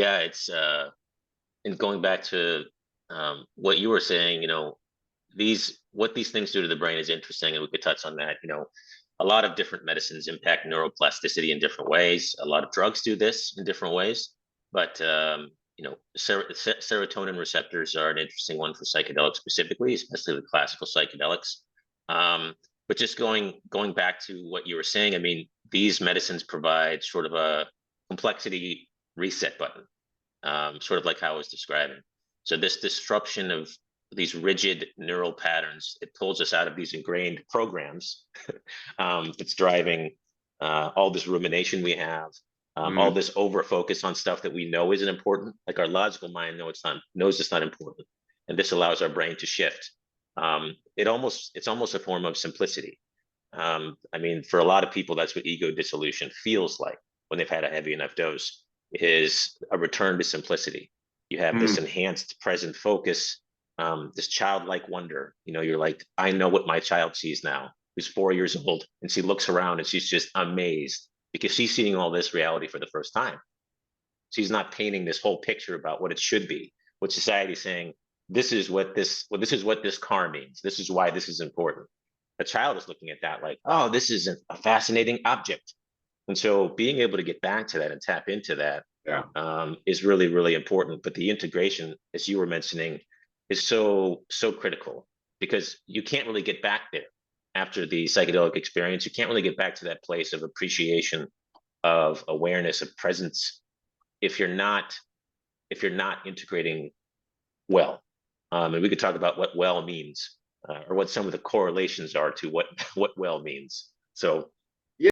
Yeah, it's and going back to what you were saying, what these things do to the brain is interesting, and we could touch on that. A lot of different medicines impact neuroplasticity in different ways. A lot of drugs do this in different ways, but serotonin receptors are an interesting one for psychedelics specifically, especially the classical psychedelics. But just going back to what you were saying, I mean, these medicines provide sort of a complexity reset button, sort of like how I was describing. So this disruption of these rigid neural patterns, it pulls us out of these ingrained programs. It's driving all this rumination we have, all Mm, this over focus on stuff that we know isn't important. Like our logical mind knows it's not important, and this allows our brain to shift. It's almost a form of simplicity. I mean, for a lot of people, that's what ego dissolution feels like when they've had a heavy enough dose, is a return to simplicity. You have this mm, enhanced present focus, this childlike wonder. You're like, I know what my child sees now, who's 4 years old, and she looks around and she's just amazed because she's seeing all this reality for the first time. She's not painting this whole picture about what it should be, what society's saying, this is what this car means. This is why this is important. A child is looking at that like, oh, this is a fascinating object. And so being able to get back to that and tap into that yeah. is really, really important. But the integration, as you were mentioning, is so critical because you can't really get back there after the psychedelic experience. You can't really get back to that place of appreciation, of awareness, of presence if you're not integrating well. And we could talk about what well means, or what some of the correlations are to what what well means. So